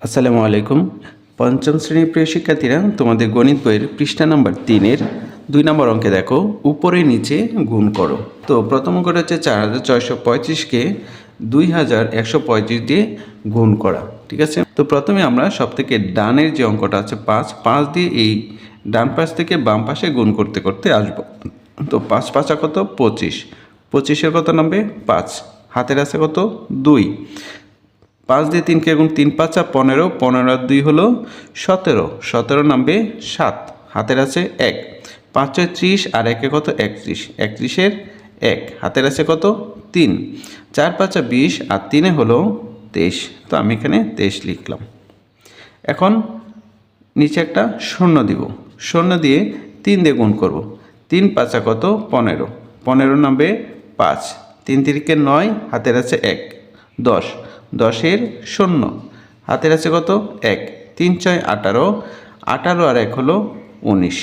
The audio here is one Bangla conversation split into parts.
আসসালামু আলাইকুম। পঞ্চম শ্রেণীর প্রিয় শিক্ষার্থীরা, তোমাদের গণিত বইয়ের পৃষ্ঠা নাম্বার 3-এর 2 নম্বর অঙ্কে দেখো উপরে নিচে গুণ করো। তো প্রথম অঙ্কটা হচ্ছে 4635-কে 2135 দিয়ে গুণ করা। ঠিক আছে, তো প্রথমে আমরা সব থেকে ডানের যে অঙ্কটা আছে 5 দিয়ে এই ডান পাশ থেকে বাম পাশে গুণ করতে করতে আসবো। তো 5 5 কত 25, 25-এর কত নামবে 5, হাতের আছে কত 2, 5 দিয়ে 3কে গুণ 3 5 15, 15 আর 2 হলো 17, 17 নামবে 7, হাতের আছে 1, 5 6 30 আর 1 কত 31, 31-এর 1, হাতের আছে কত 3, 4 5 20 আর 3 হলো 23। তো আমি এখানে 23 লিখলাম। এখন নিচে একটা শূন্য দিব, শূন্য দিয়ে 3 দিয়ে গুণ করব। 3 5 কত 15, 15 নামবে 5, 3 3-কে 9, হাতের আছে 1, 10, 10-এর 0, হাতের আছে কত 1, 3 6 18, 18 আর 1 হলো 19,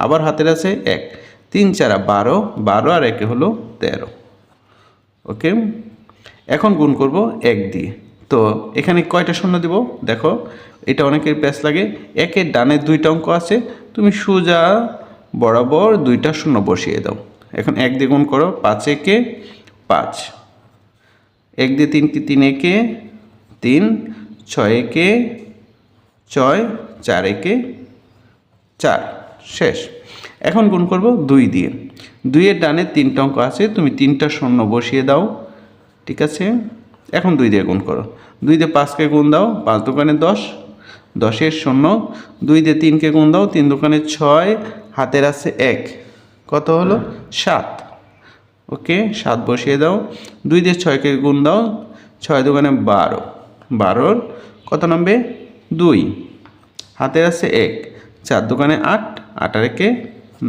আবার হাতের আছে 1, 3 4 12, 12 আর 1 হলো 13। ওকে, এখন গুণ করব 1 দিয়ে। তো এখানে কয়টা শূন্য দিব দেখো, এটা অনেকের প্যাচ লাগে। 1-এর ডানে 2টা অঙ্ক আছে, তুমি সোজা বরাবর 2টা শূন্য বসিয়ে দাও। এখন 1 দিয়ে গুণ করো, 5 1 5, 1 দিয়ে 3 3 1 3, 6 1 6, 4 1 4, শেষ। এখন গুণ করব 2 দিয়ে। 2-এর ডানে 3টা অঙ্ক আছে, তুমি 3টা শূন্য বসিয়ে দাও। ঠিক আছে, এখন 2 দিয়ে গুণ করো। 2 দিয়ে 5-কে গুণ দাও, 5 দোকানে 10, 10-এর 0, 2 দিয়ে 3-কে গুণ দাও, 3 দোকানে 6, হাতের আছে 1, কত হলো 7। ওকে, 7 বসিয়ে দাও। 2 দিয়ে 6-কে গুণ দাও, 6 দোকানে 12, 12-র কত নামবে 2, হাতের আছে 1, 4 দোকানে 8, 8 আর 1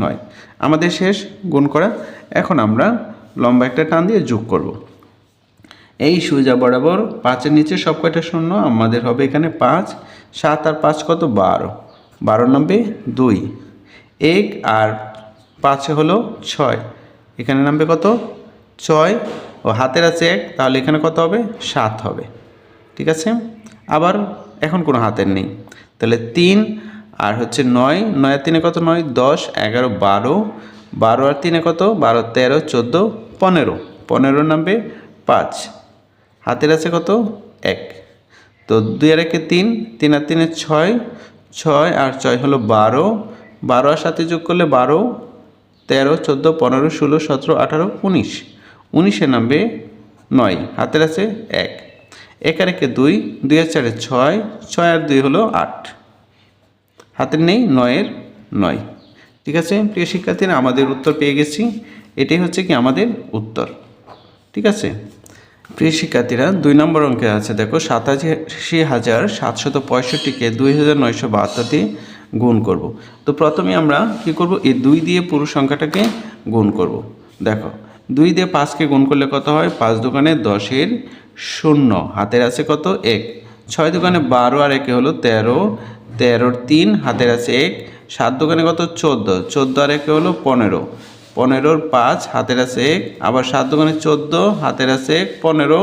9। আমাদের শেষ গুণ করা। এখন আমরা লম্বা একটা টান দিয়ে যোগ করব। এই সোজা বরাবর 5-এর নিচে সব কয়টা শূন্য, আমাদের হবে এখানে 5, 7 আর 5 কত 12, 12 নামবে 2, 1 আর 5 হলো 6, এখানে নামবে কত 6, ও হাতের আছে 1, তাহলে এখানে কত হবে 7 হবে। ঠিক আছে, আবার এখন কোনো হাতের নেই, তাহলে 3 আর হচ্ছে 9, 9 আর 3 কত 9, 10 11 12, 12 আর 3 কত 12 13 14 15, 15 নামবে 5, হাতের আছে কত 1। তো 2 আর 1 3, 3 আর 3 6, 6 আর 6 হলো 12, 12 আর 7 যোগ করলে 12, 13 14 15 16 17 18 19, 19-এর নামবে 9, হাতের আছে 1, 1 আর 1 2, 2 আর 4 6, 6 আর 2 হলো 8, হাতের নেই 9-এর 9। ঠিক আছে প্রিয় শিক্ষার্থীরা, আমাদের উত্তর পেয়ে গেছি। এটাই হচ্ছে কি আমাদের উত্তর। ঠিক আছে প্রিয় শিক্ষার্থীরা, 2 নম্বর অঙ্কে আছে দেখো 87,765-কে 2972 দিয়ে গুণ করব। তো প্রথমে আমরা কি করব, এই 2 দিয়ে পুরো সংখ্যাটাকে গুণ করব। দেখো 2 দিয়ে 5-কে গুণ করলে কত হয়, 5 দোকানে 10-এর 0, হাতের আছে কত 1, 6 দোকানে 12 আর 1 হলো 13, 13-র 3, হাতের আছে 1, 7 দোকানে কত 14, 14 আর 1 হলো 15, 15-র 5, হাতের আছে 1, আবার 7 দোকানে 14, হাতের আছে 1, 15,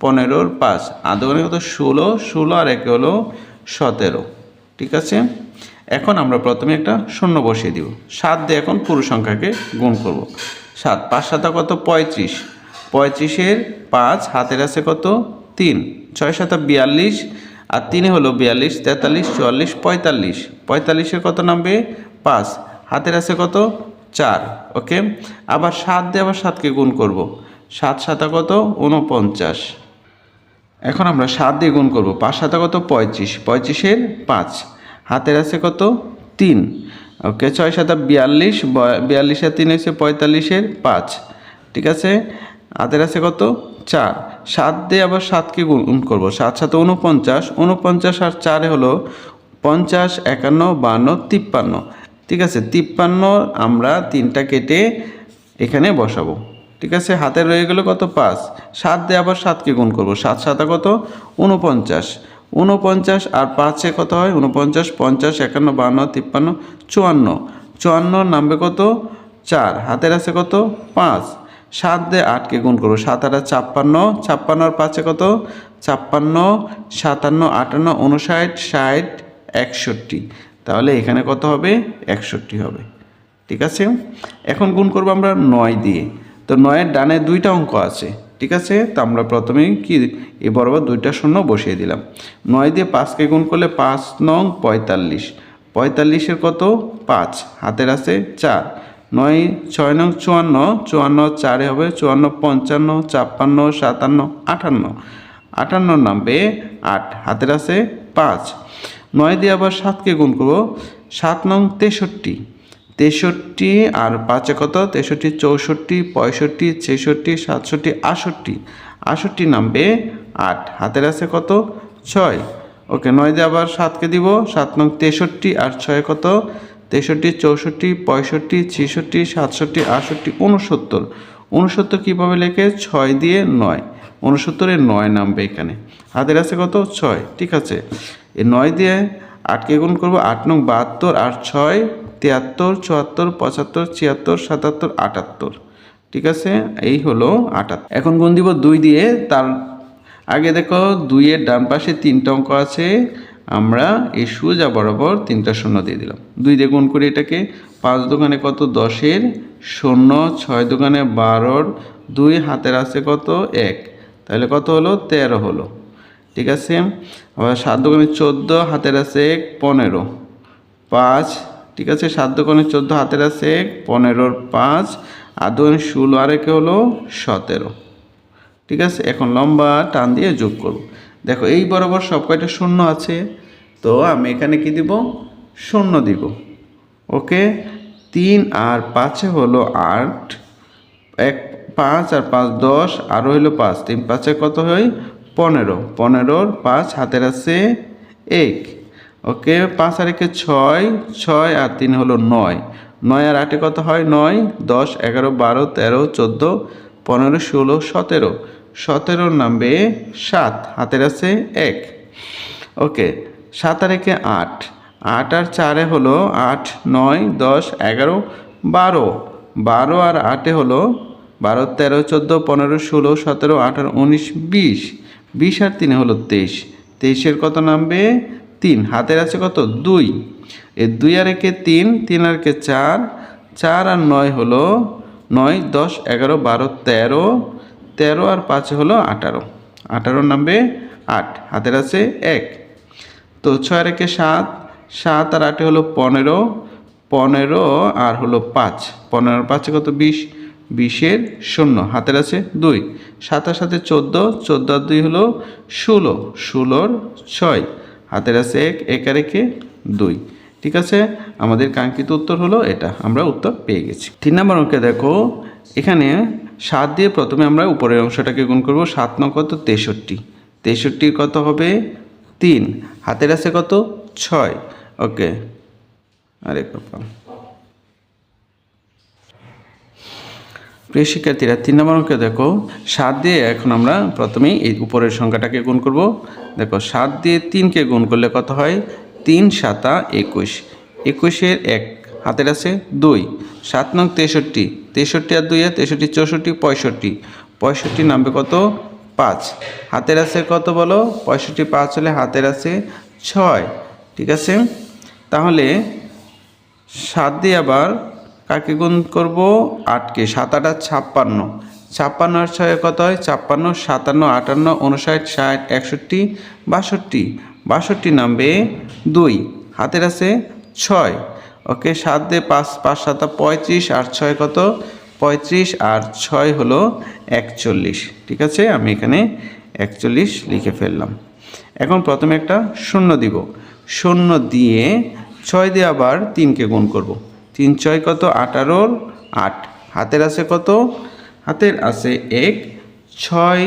15-র 5, আর দোকানে কত 16, 16 আর 1 হলো 17। ঠিক আছে, এখন আমরা প্রথমে একটা শূন্য বসিয়ে দিব। 7 দিয়ে এখন পুরো সংখ্যাকে গুণ করব। 7 5 7 কত 35, 35-এর 5, হাতের আছে কত 3, 6 7 42 আর 3 হলো 42 43 44 45, 45-এর কত নামবে 5, হাতের আছে কত 4। ওকে, আবার 7 দিয়ে আবার 7-কে গুণ করব। 7 7 কত 49, এখন আমরা 7 দিয়ে গুণ করব। 5 7 কত 35, 35-এর 5, হাতের আছে কত 3। ওকে, 6 7 42, 42 আর 3 হচ্ছে 45-এর 5। ঠিক আছে, হাতের আছে কত 4। 7 দিয়ে আবার 7-কে গুণ করব। 7 7 49, 49 আর 4 হলো 50 51 52 53। ঠিক আছে, 53 আমরা 3টা কেটে এখানে বসাবো। ঠিক আছে, হাতে রয়ে গেল কত 5। 7 দিয়ে আবার 7-কে গুণ করব। 7 7 কত 49, 49 আর 5-এ কত হয় 49, 50 51 52 53 54, 54 নামবে কত 4, হাতের আছে কত 5। 7 দিয়ে 8কে গুণ করবো, 7 8 56, 56 আর 5 কত 56, 57, 58, 59, 60, 61। তাহলে এখানে কত হবে 61 হবে। ঠিক আছে, এখন গুণ করবো আমরা 9 দিয়ে। তো 9-এর ডানে 2টা অঙ্ক আছে। ঠিক আছে, তো আমরা প্রথমেই কি এ বরাবর 2টা শূন্য বসিয়ে দিলাম। 9 দিয়ে 5কে গুণ করলে 5 9 45, 45-এর কত 5, হাতের আছে 4, 9 6 9 54, 54 4-এ হবে 54, 55, 56, 57, 58, 58 নামবে 8, হাতের আছে 5। 9 দিয়ে আবার 7কে গুণ করবো, 7 9 63, 63 আর 5-এ কত 63, 64, 65, 66, 67, 68, 68 নামবে 8, হাতের আছে কত 6। ওকে, 9 দিয়ে আবার 7কে দিব, 7 9 63 আর 6 কত 63, 64, 65, 66, 67, 68, 69, 69 কীভাবে লেখে 6 দিয়ে 9, 69-এর 9 নামবে এখানে, হাতের আছে কত 6। ঠিক আছে, এই 9 দিয়ে 8কে গুণ করবো, 8 9 72 আর 6 73, 74, 75, 76, 77, 78। ঠিক আছে, এই হলো 78। এখন গুণ দিব 2 দিয়ে। তার আগে দেখো 2-এর ডান পাশে 3টা অঙ্ক আছে, আমরা এই সোজা বরাবর 3টা শূন্য দিয়ে দিলাম। 2 দিয়ে গুণ করি এটাকে, 5 দোকানে কত 10-এর শূন্য, 6 দোকানে 12-র 2, হাতের আছে কত 1, তাহলে কত হলো 13 হলো। ঠিক আছে, আবার 7 দোকানে 14, হাতের আছে 1, 15, 5। ঠিক আছে, 7 দোকানে 14, হাতের আছে 1, 15-র 5, আর দোকানে 16 আর 1 হলো 17। ঠিক আছে, এখন লম্বা টান দিয়ে যোগ করব। দেখো এই বরাবর সব কয়টা শূন্য আছে, তো আমি এখানে কি দিব শূন্য দিব। ওকে, 3 আর 5-এ হলো 8, 1 5 আর 5 10, আরও হলো 5, 3 5-এ কত হয় 15, 15-র 5, হাতের আছে 1। ওকে, 5 আর 1-এ 6, 6 আর 3 হলো 9, 9 আর 8-এ কত হয় 9, 10 11 12 13 14 15 16 17, 17-র নামবে 7, হাতের আছে 1। ওকে, 7 আর 1-এ 8, 8 আর 4-এ হলো 8 9 10 11 12, 12 আর 8-এ হলো 12 13 14 15 16 17 18 19 20, 20 আর 3-এ হলো 23, 23-এর কত নামবে 3, হাতের আছে কত 2। এ 2 আর 1-এ 3, 3 আর 1-এ 4, 4 আর 9 হলো 9 10 11 12 13, 13 আর 5-এ হলো 18, 18-র নামবে 8, হাতের আছে 1। তো 6 আর 1-এ 7, 7 আর 8-এ হলো 15, 15 আর হলো 5, 15 আর 5-এ কত 20, 20-এর 0, হাতের আছে 2, 7 আর 7-এ 14, 14 আর 2 হলো 16, 16-র 6, হাতের আছে 1, 1 আর 1-এ 2। ঠিক আছে, আমাদের কাঙ্ক্ষিত উত্তর হলো এটা, আমরা উত্তর পেয়ে গেছি। 3 নম্বর অঙ্কে দেখো, এখানে 7 দিয়ে প্রথমে আমরা উপরের অংশটাকে গুণ করব, 7 9 কত 63, 63-র কত হবে 3, হাতের আছে কত 6। ওকে, আরে কপাল। প্রিয় শিক্ষার্থীরা, 3 নম্বর অঙ্কে দেখো, 7 দিয়ে এখন আমরা প্রথমেই এই উপরের সংখ্যাটাকে গুণ করব। দেখো 7 দিয়ে 3-কে গুণ করলে কত হয় 3 7 21, 21-এর 1, হাতের আছে 2, 7 9 63, 63 আর 2 63 64 65, 65 নামবে কত 5, হাতের আছে কত বলো 65, 5 হলে হাতের আছে 6। ঠিক আছে, তাহলে 7 দিয়ে আবার কাকে গুণ করব 8-কে, 7 8 56, 56 আর 6 কত হয় 56, 57 58 59 60 61 62, 62 নামবে 2, হাতের আছে 6। ওকে, 7 দিয়ে 5 5 7 35 আর 6 কত 35 আর 6 হলো 41। ঠিক আছে, আমি এখানে 41 লিখে ফেললাম। এখন প্রথমে একটা শূন্য দিব, শূন্য দিয়ে 6 দিয়ে আবার 3-কে গুণ করব, 3 6 কত 18-র 8, হাতের আছে কত, হাতের আছে 1, 6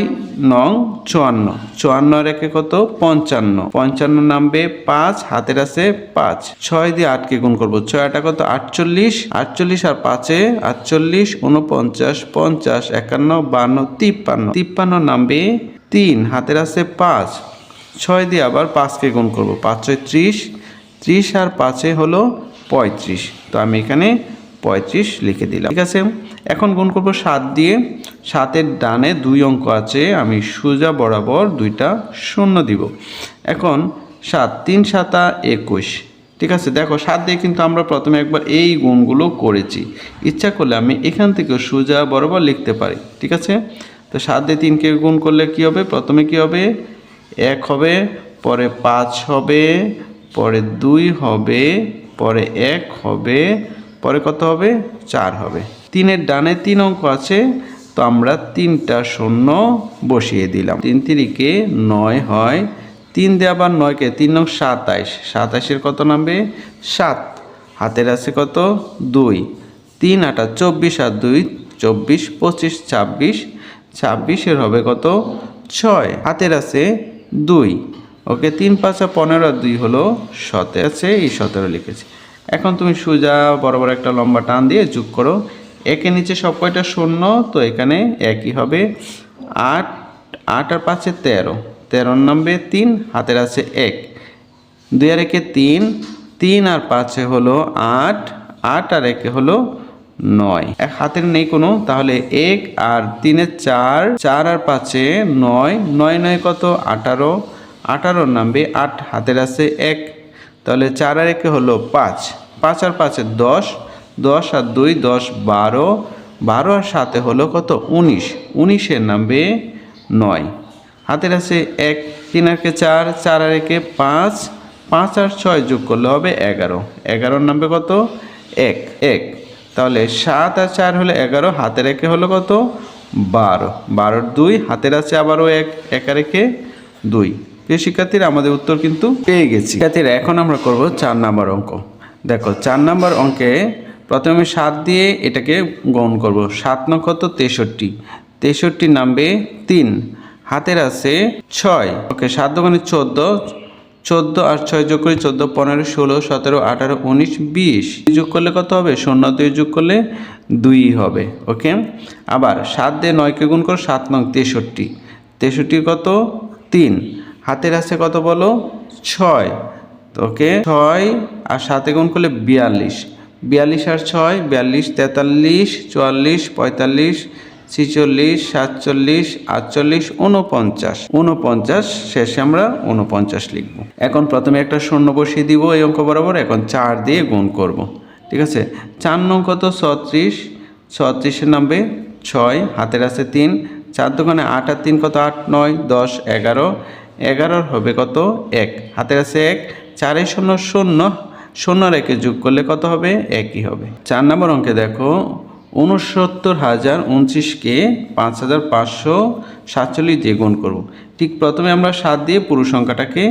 9 54, 54 আর 1-এ কত 55, 55 নামবে 5, হাতের আছে 5, 6 দিয়ে 8-কে গুণ করব, 6 8 কত 48, 48 আর 5-এ 48 49 50 51 52 53, 53 নামবে 3, হাতের আছে 5, 6 দিয়ে আবার 5-কে গুণ করব, 5 6 30, 30 আর 5-এ হলো 35, তো আমি এখানে 35 লিখে দিলাম। ঠিক আছে, এখন গুণ করব 7 দিয়ে। 7-এর ডানে 2 অঙ্ক আছে, আমি সোজা বরাবর 2টা শূন্য দিব। এখন 7 3 7 21। ঠিক আছে, দেখো 7 দিয়ে কিন্তু আমরা প্রথমে একবার এই গুণগুলো করেছি। ইচ্ছা করলে আমি এখান থেকে সোজা বরাবর লিখতে পারি। ঠিক আছে, তো 7 দিয়ে 3কে গুণ করলে কি হবে? প্রথমে কি হবে? 1 হবে, পরে 5 হবে, পরে 2 হবে, পরে 1 হবে, পরে কত হবে? 4 হবে। 3-এর ডানে 3 অঙ্ক আছে, তো আমরা 3টা শূন্য বসিয়ে দিলাম। 3 3-কে 9 হয়, 3 দিয়ে আবার 9-কে 3 9 27। 27-এর কত নামবে? 7। হাতের আছে কত? 2। 3 8 24 আর 2 24, 25 26। 26-এর হবে কত? 6। হাতের আছে 2। ওকে, 3 5 15 আর 2 হলো 17 আছে, এই 17 লিখেছি। এখন তুমি সোজা বরাবর একটা লম্বা টান দিয়ে যোগ করো। একের নিচে সব কয়টা শূন্য, তো এখানে একই হবে। 8 8 আর 5 13। 13 নামবে 3, হাতের আছে 1। 2 আর 1 3, 3 আর 5 হলো 8, 8 আর 1 হলো 9। এক হাতের নেই কোনো, তাহলে 1 আর 3 4, 4 আর 5 9, 9 9 কত? 18। 18 নামবে 8, হাতের আছে 1। তাহলে 4 আর 1 হলো 5, 5 আর 5 10, 10 আর 2 10 12, 12 আর 7 হলো কত? 19। 19-এর নামবে 9, হাতের আছে 1। 3 আর 4, 4 আর 1 5, 5 আর 6 যোগ করলে হবে 11। 11-এর নামবে কত? 1 1। তাহলে 7 আর 4 হলো 11, হাতের 1 হলো কত? 12। 12 2, হাতের আছে আবারও 1, 1 আর 1 2। প্রিয় শিক্ষার্থীরা, আমাদের উত্তর কিন্তু পেয়ে গেছি। শিক্ষার্থীরা, এখন আমরা করব 4 নাম্বার অঙ্ক। দেখো 4 নাম্বার অঙ্কে প্রথমে 7 দিয়ে এটাকে গুণ করব। 7 9 কত? 63। 63 নামবে 3, হাতের আছে 6। ওকে, 7 দোকানে 14, 14 আর 6 যোগ করি 14 15 16 17 18 19 20। যোগ করলে কত হবে? 0 2 যোগ করলে 2 হবে। ওকে, আবার 7 দিয়ে 9-কে গুণ করো। 7 9 63। 63 কত? 3, হাতের আছে কত বলো? 6। ওকে, 6 আর 7-এ গুণ করলে 42। 42 আর 6 42, 43 44 45 46 47 48 49। 49 শেষে আমরা 49 লিখব। এখন প্রথমে একটা শূন্য বসিয়ে দিব এই অঙ্ক বরাবর। এখন 4 দিয়ে গুণ করব। ঠিক আছে, 4 9 কত? 36। 36-এর নামবে 6, হাতের আছে 3। 4 দোকানে 8 আর 3 কত? 8 9 10 11। 11-এর হবে কত? 1, হাতের আছে 1। 4 0 0, 0 আর 1 যোগ করলে কত হবে? একই হবে। 4 নম্বর অঙ্কে দেখো 69,029-কে 5,547 দিয়ে গুণ করব। ঠিক প্রথমে আমরা 7 দিয়ে পুরো সংখ্যাটাকে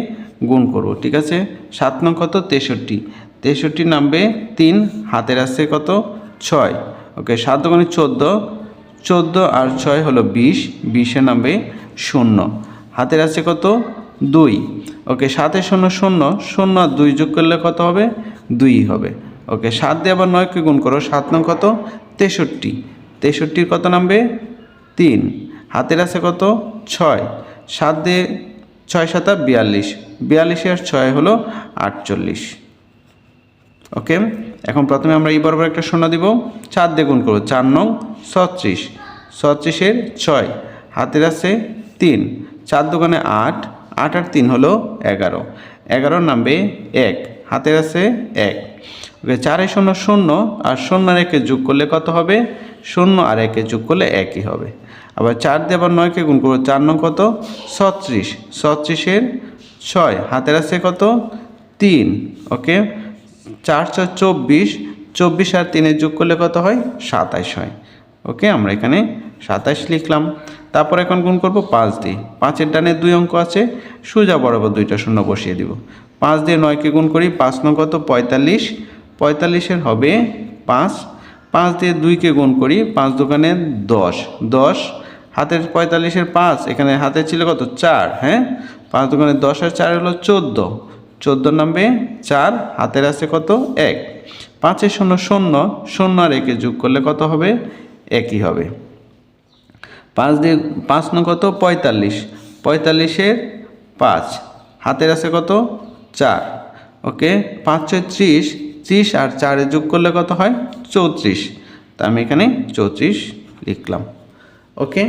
গুণ করব। ঠিক আছে, 7 9 কত? 63। 63 নামবে 3, হাতের আছে কত? 6। ওকে, 7 দোকানে 14। 14 আর 6 হলো 20। 20-এ নামবে 0, হাতের আছে কত? 2। ওকে, 7 0 0, 0 আর 2 যোগ করলে কত হবে? 2 হবে। ওকে, 7 দিয়ে আবার 9-কে গুণ করো। 7 9 কত? 63। 63-র কত নামবে? 3, হাতের আছে কত? 6। 7 দিয়ে 6 7 42। 42 আর 6 হলো 48। ওকে, এখন প্রথমে আমরা এই বরাবর একটা শূন্য দিব। 4 দিয়ে গুণ করবো। 4 9 36। 36-এর 6, হাতের আছে 3। 4 দোকানে 8। 8 আর 3 হলো 11। 11 নামবে 1, হাতের আছে 1। ওকে, 4 0 0 আর 0 আর 1 যোগ করলে কত হবে? 0 আর 1 যোগ করলে একই হবে। আবার 4 দিয়ে আবার 9-কে গুণ করবো। 4 9 কত? 36। 36-এর 6, হাতের আছে কত? 3। ওকে, 4 4 24। 24 আর 3 যোগ করলে কত হয়? 27 হয়। ওকে, আমরা এখানে 27 লিখলাম। তারপর এখন গুণ করব 5 দিয়ে। 5-এর ডানে 2 অঙ্ক আছে, সোজা বরাবর 2টা শূন্য বসিয়ে দিব। 5 দিয়ে 9-কে গুণ করি। 5 9 কত? 45। 45-এর হবে 5। 5 দিয়ে 2-কে গুণ করি। 5 দোকানে 10। 10, হাতের 45-এর 5, এখানে হাতে ছিল কত? 4। হ্যাঁ, 5 দোকানে 10 আর 4 হলো 14। 14 নামবে 4, হাতের আছে কত? 1। 5 0 0, 0 আর 1 যোগ করলে কত হবে? একই হবে। 5 দিয়ে 5 9 কত? 45। 45-এর 5, হাতের আছে কত? 4। ওকে, 5 6 30। 30 আর 4 যোগ করলে কত হয় 34। তা আমি এখানে 34 লিখলাম। ওকে,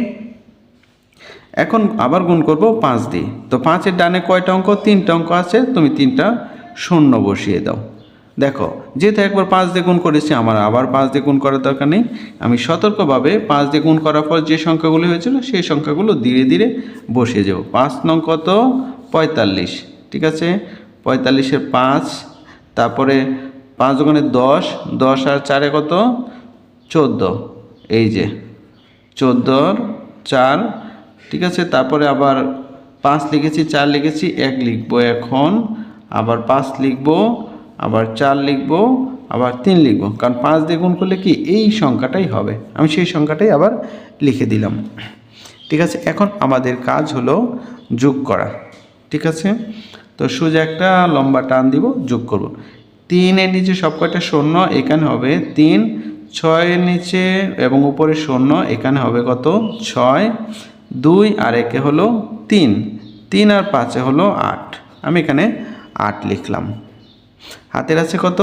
এখন আবার গুণ করব 5 দিয়ে। তো 5-এর ডানে কয়টা অঙ্ক? 3টা অঙ্ক আছে, তুমি 3টা শূন্য বসিয়ে দাও। দেখো যেহেতু একবার 5 দিয়ে গুণ করেছি, আমার আবার 5 দিয়ে গুণ করার দরকার নেই। আমি সতর্কভাবে 5 দিয়ে গুণ করার পর যে সংখ্যাগুলো হয়েছিল সেই সংখ্যাগুলো ধীরে ধীরে বসিয়ে যাব। 5 নং কত? 45। ঠিক আছে, 45-এর 5, তারপরে 5 দোকানে 10, 10 আর 4-এ কত? 14। এই যে 14-র 4। ঠিক আছে, তারপরে আবার 5 লিখেছি, 4 লিখেছি, 1 লিখবো এখন, আবার 5 লিখবো, আবার 4 লিখবো, আবার 3 লিখবো, কারণ 5 দিয়ে গুণ করলে কি এই সংখ্যাটাই হবে। আমি সেই সংখ্যাটাই আবার লিখে দিলাম। ঠিক আছে, এখন আমাদের কাজ হলো যোগ করা। ঠিক আছে, তো সোজা একটা লম্বা টান দিব, যোগ করব। 3-এর নিচে সব কয়টা শূন্য, এখানে হবে 3। 6-এর নিচে এবং উপরে শূন্য, এখানে হবে কত? 6। 2 আর 1-এ হলো 3, 3 আর 5-এ হলো 8। আমি এখানে 8 লিখলাম। হাতের আছে কত?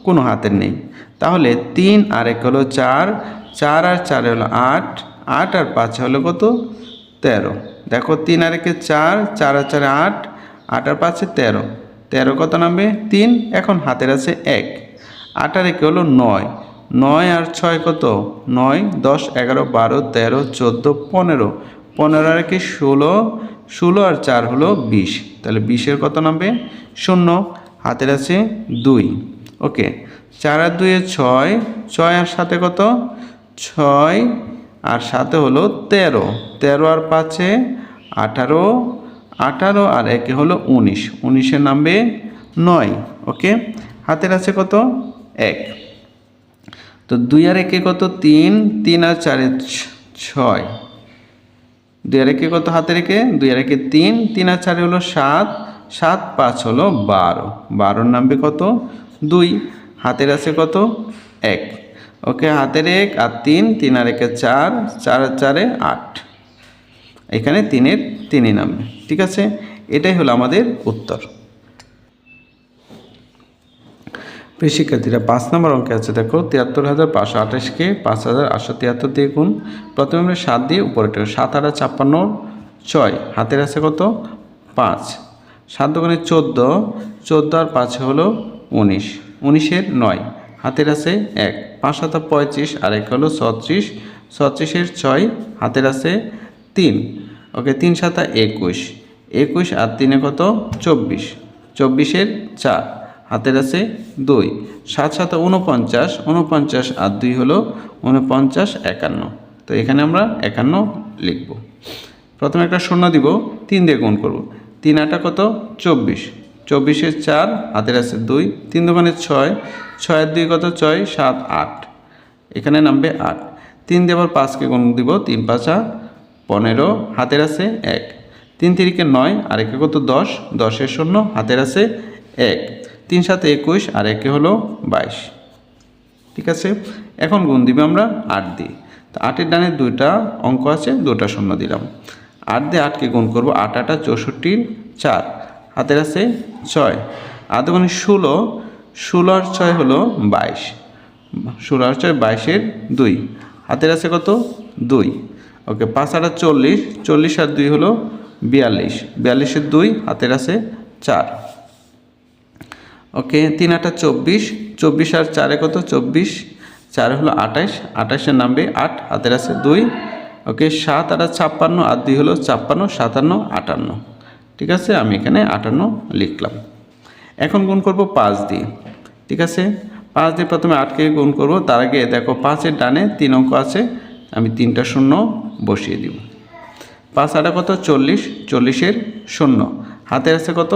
কোনো হাতের নেই। তাহলে 3 আর 1 হলো 4, 4 আর 4 হলো 8, 8 আর 5 হলো কত? 13। দেখো 3 আর 1-এ 4, 4 আর 4 8, 8 আর 5-এ 13, 13 কত নামবে? 3। এখন হাতের আছে 1, 8 আর 1 হলো 9, 9 আর 6 কত? 9, 10, 11, 12, 13, 14, 15, 15 আর 1-এ 16, 16 আর 4 হলো 20। তাহলে 20-এর কত নামবে? 0। হাতের আছে 2। ওকে, 4 আর 2-এ 6, 6 আর 7-এ কত? 6 আর 7-এ হলো 13, 13 আর 5-এ 18, 18 আর 1-এ হলো 19, 19-এর নামবে 9। ওকে, হাতের আছে কত? 1। তো 2 আর 1-এ কত? 3, 3 আর 4-এ 6, 2 আর 1-এ কত হাতে রেখে? 2 আর 1-এ 3, 3 আর 4-এ হলো 7, 7 5 হলো 12, 12-র নামবে কত? 2। হাতের আছে কত? 1। ওকে, হাতের 1 আর 3, 3 আর 1-এ 4, 4 আর 4-এ 8, এখানে 3-এর 3ই নামবে। ঠিক আছে, এটাই হলো আমাদের উত্তর। প্রিয় শিক্ষার্থীরা, 5 নম্বর অঙ্কে আছে দেখো 73,528-কে 5,873 দিয়ে গুণ। প্রথমে আমরা 7 দিয়ে উপরেটা 7 আর 56, 6, হাতের আছে কত? 5, 7 দোকানে 14, 14 আর 5 হলো 19, 19-এর 9, হাতের আছে 1, 5 7 35 আর 1 হলো 36, 36-এর 6, হাতের আছে 3। ওকে, 3 7 21, 21 আর 3-এ কত? 24, 24-এর 4, হাতের আছে 2, 7 7 49, 49 আর 2 হলো 49, 51। তো এখানে আমরা 51 লিখব। প্রথমে একটা শূন্য দিব, 3 দিয়ে গুণ করব। 3 8 কত? 24, 24-এর 4, হাতের আছে 2, 3 দোকানে 6, 6 আর 2 কত? 6 7 8, এখানে নামবে 8। 3 দিয়ে আবার 5-কে গুণ দিব, 3 5 15, হাতের আছে 1, 3 3-কে 9 আর 1-এ কত? 10, 10-এর 0, হাতের আছে 1, 3 7 21 আর 1-এ হলো 22। ঠিক আছে, এখন গুণ দিবে আমরা 8 দিয়ে। তো 8-এর ডানে 2টা অঙ্ক আছে, 2টা শূন্য দিলাম। 8 দিয়ে 8-কে গুণ করব, 8 8 64, 4, হাতের আছে 6, আর দোকানে 16, 16 আর 6 হলো 22, 16 আর 6 22-এর 2, হাতের আছে কত? 2। ওকে, 5 আর 40, 40 আর 2 হলো 42, 42-এর 2, হাতের আছে 4। ওকে, 3 8 24, 24 আর 4-এ কত? 24, 4 হলো 28, 28-এর নামবে 8, হাতের আছে 2। ওকে, 7 আর 56 আর 2 হলো 56, 57 58। ঠিক আছে, আমি এখানে 58 লিখলাম। এখন গুণ করব 5 দিয়ে। ঠিক আছে, 5 দিয়ে প্রথমে 8-কে গুণ করব, তার আগে দেখো 5-এর ডানে 3 অঙ্ক আছে, আমি 3টা শূন্য বসিয়ে দিব। 5 8 কত? 40, 40-এর 0, হাতের আছে কত?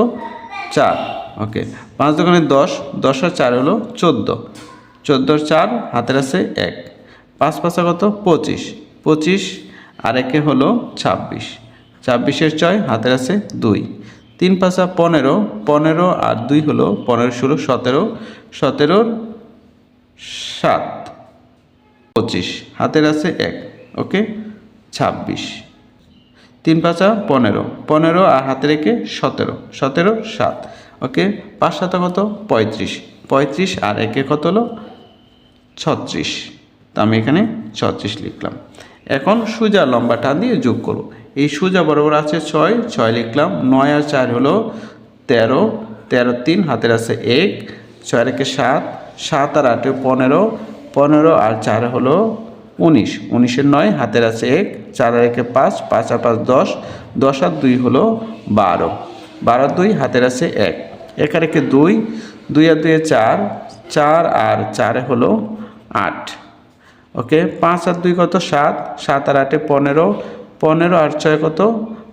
4। ওকে, 5 দোকানে 10, 10 আর 4 হলো 14, 14-এর 4, হাতের আছে 1, 5 5 কত? 25, 25 আর 1-এ হলো 26, 26-এর 6, হাতের আছে 2, 3 5 15, 15 আর 2 হলো 15 16 17, 17-এর 7, 25, হাতের আছে 1। ওকে, 26, 3 5 15, 15 আর হাতে রেখে 17, 17 7। ওকে, 5 7 কত? 35, 35 আর 1 কত হলো 36, তো আমি এখানে 36 লিখলাম। এখন সোজা লম্বা টান দিয়ে যোগ করব। এই সোজা বরাবর আছে 6, 6 লিখলাম। 9 আর 4 হলো 13, 13 3 হাতের আছে 1, 6 আর 1 7, 7 আর 8 15, 15 আর 4 হলো 19, 19 এর 9 হাতের আছে 1, 4 আর 1 5, 5 আর 5 10, 10 আর 2 হলো 12, 12 2 হাতের আছে 1, 1 আর 1 2, 2 আর 2 4, 4 আর 4 হলো 8। ওকে, 5 আর 2 কত 7, 7 আর 8 15, 15 আর 6 কত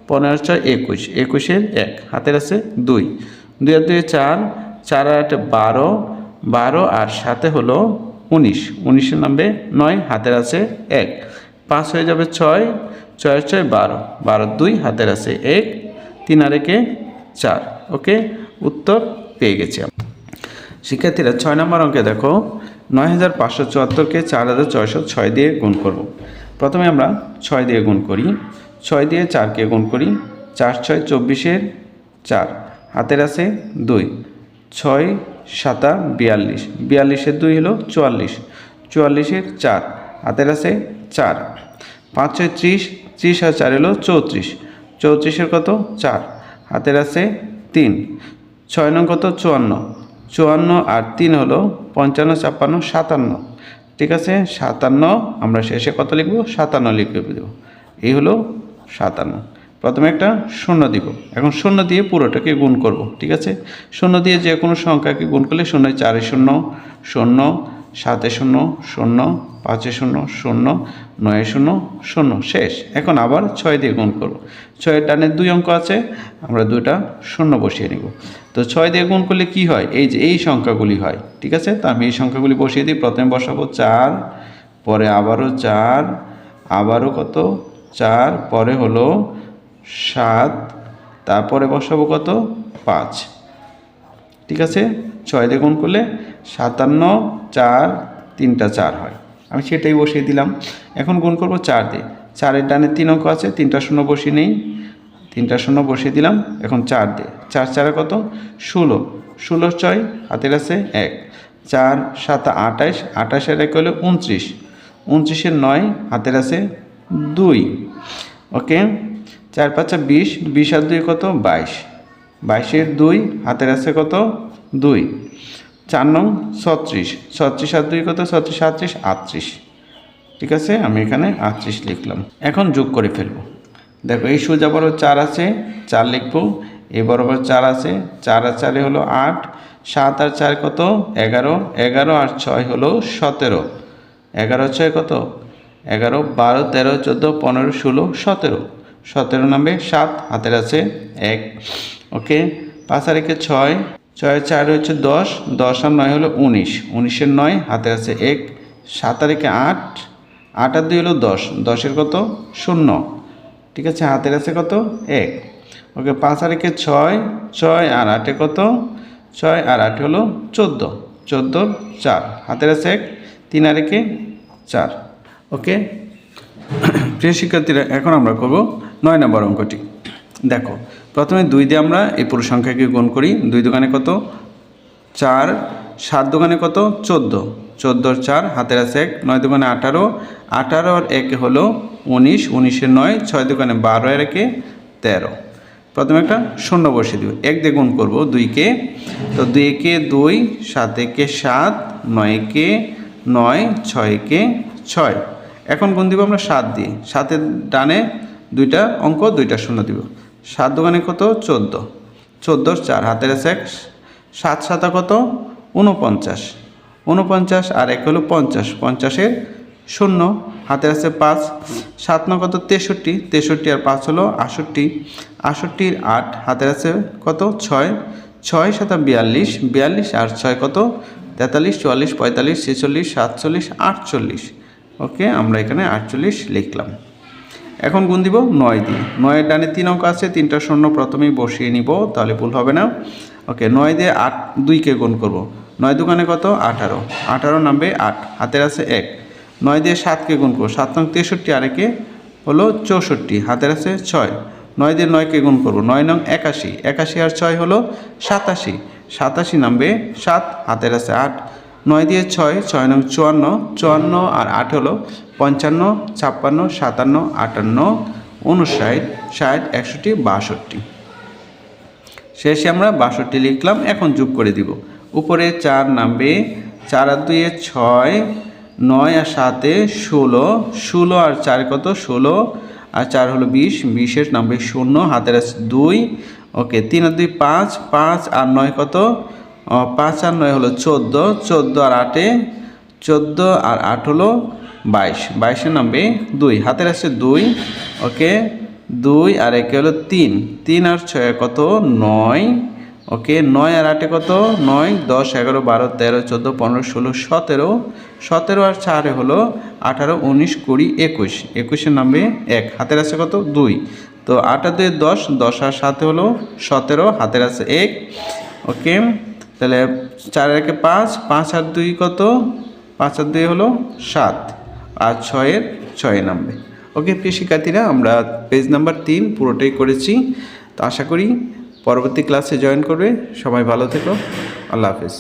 15 আর 6 21, 21 এর 1 হাতের আছে 2, 2 আর 2 4, 4 আর 8 12, 12 আর 7 হলো 19, 19 এর নামবে 9 হাতের আছে 1, 5 হয়ে যাবে 6, 6 আর 6 12, 12 2 হাতের আছে 1, 3 আর 1 4। ওকে, উত্তর পেয়ে গেছি। শিক্ষার্থীরা 6 নম্বর অঙ্কে দেখো 9574কে 4606 দিয়ে গুণ করব। প্রথমে আমরা 6 দিয়ে গুণ করি, 6 দিয়ে 4কে গুণ করি, 4 6 24 4 হাতের আছে 2, 6 7 42, 42 2 হলো 44, 44 4 হাতের আছে 4, 5 6 30, 30 আর 4 হলো 34, 34 কত 4 হাতের আছে 3, 6 নং কত 54, 54 আর 3 হলো 55 56 57, ঠিক আছে 57, আমরা শেষে কত লিখব 57 লিখে দেব। এই হলো 57। প্রথমে একটা শূন্য দিব, এখন শূন্য দিয়ে পুরোটাকে গুণ করব, ঠিক আছে। শূন্য দিয়ে যে কোনো সংখ্যাকে গুণ করলে 0 4 0 0, 7 0 0, 5 0 0, 9 0 0, শেষ। এখন আবার 6 দিয়ে গুণ করব। 6 এর ডানে 2 অঙ্ক আছে, আমরা 2টা শূন্য বসিয়ে নেব। তো 6 দিয়ে গুণ করলে কি হয়, এই যে এই সংখ্যাগুলি হয়, ঠিক আছে। তো আমি এই সংখ্যাগুলি বসিয়ে দিই। প্রথমে বসাবো 4, পরে আবারও 4, আবারও কত 4, পরে হলো 7, তারপরে বসাবো কত 5, ঠিক আছে। 6 দিয়ে গুণ করলে 57, 4 3টা 4 হয়, আমি সেটাই বসিয়ে দিলাম। এখন গুণ করব 4 দিয়ে, 4 এর ডানে 3 অঙ্ক আছে, 3টা শূন্য বসিয়ে নেই, 3টা শূন্য বসিয়ে দিলাম। এখন 4 দিয়ে, 4 4 কত 16, 16 6 হাতের আছে 1, 4 7 28, 28 এর 1 হলো 29, 29 এর 9 হাতের আছে 2। ওকে, 4 5 20, 20 আর 2 কত 22, 22 এর 2 হাতের আছে কত 2, 4 নং 36, 36 আর 2 কত 36 38 38, ঠিক আছে। আমি এখানে 38 লিখলাম। এখন যোগ করে ফেলব। দেখো এই সোজা বরাবর 4 আছে, 4 লিখব। এই বরাবর 4 আছে, 4 আর 4 হলো 8, 7 আর 4 কত 11, 11 আর 6 হলো 17, 11 6 কত 11, 12 13 14 15 16 17, 17 নামবে 7 হাতের আছে 1। ওকে, 5 আর 1 6, 6 আর 4 হচ্ছে 10, 10 আর 9 হলো 19, 19 এর 9 হাতের আছে 1, 7 আর 1 8, 8 আর 2 হলো 10, 10 এর কত 0, ঠিক আছে হাতের আছে কত 1। ওকে, 5 আর 1 6, 6 আর 8 কত 6 আর 8 হলো 14, 14 4 হাতের আছে 1, 3 আর 1 4। ওকে প্রিয় শিক্ষার্থীরা, এখন আমরা করব 9 নম্বর অঙ্কটি। দেখো প্রথমে 2 দিয়ে আমরা এই পুরো সংখ্যাকে গুণ করি। 2 দোকানে কত 4, 7 দোকানে কত 14, 14 4 হাতের আছে 1, 9 দোকানে 18, 18 আর 1 হলো 19, 19 এর 9, 6 দোকানে 12 আর 1 13। প্রথমে একটা শূন্য বসিয়ে দিব, 1 দিয়ে গুণ করবো 2কে, তো 2 কে 2, 7 কে 7, 9 কে 9, 6 কে 6। এখন গুণ দিব আমরা 7 দিয়ে, 7 ডানে 2টা অঙ্ক 2টা শূন্য দিব। 7 দোকানে কত 14, 14 4 হাতের আছে 1, 7 7 কত 49, 49 আর 1 হলো 50, 50 এর 0 হাতের আছে 5, 7 9 কত 63, 63 আর 5 হলো 68, 68 8 হাতের আছে কত 6, 6 7 42, 42 আর 6 কত 43 44 45 46 47 48। ওকে, আমরা এখানে 48 লিখলাম। এখন গুণ দিব 9 দিয়ে, 9 এর ডানে 3 অঙ্ক আছে, 3টা শূন্য প্রথমেই বসিয়ে নিব, তাহলে ভুল হবে না। ওকে, 9 দিয়ে 8 2কে গুণ করব, 9 দোকানে কত 18, 18 নামবে 8 হাতের আছে 1, 9 দিয়ে 7কে গুণ করব, 7 নং 63 আর 1 হলো 64 হাতের আছে 6, 9 দিয়ে 9কে গুণ করব, 9 নং 81, 81 আর 6 হলো 87, 87 নামবে 7, হাতের আছে 8, 9 দিয়ে 6, 6 নং 54, 54 আর 8 হলো 55, 56, 57, 58, 59, 60, 61, 62। শেষে আমরা 62 লিখলাম। এখন যোগ করে দিব। উপরে 4 নামবে 4 আর 2 6, 9 আর 7 16, 16 আর 4 কত 16 আর 4 হলো 20, 20 নামবে 0, হাতের আছে 2। ওকে, 3 আর 2 5, 5 আর 9 কত 5 আর 9 হলো 14, 14 আর 8 14 আর 8 হলো 22, 22 নামবে 2, হাতের আছে 2। ওকে, 2 আর 1 হলো 3, 3 আর 6 কত 9। ওকে, 9 আর 8 কত 9, 10 11 12 13 14 15 16 17, 17 আর 4 হলো 18 19 20 21, 21 নামবে 1, হাতের আছে কত 2। তো 8 আর 2 10, 10 আর 7 হলো 17, হাতের আছে 1। ওকে, তাহলে 4 আর 1 5, 5 আর 2 কত 5 আর 2 হলো 7 আর 6 এর 6 নামবে। ওকে প্রিয় শিক্ষার্থীরা, আমরা পেজ নাম্বার 3 পুরোটাই করেছি। তো আশা করি পরবর্তী ক্লাসে জয়েন করবে। সবাই ভালো থেকো। আল্লাহ হাফেজ।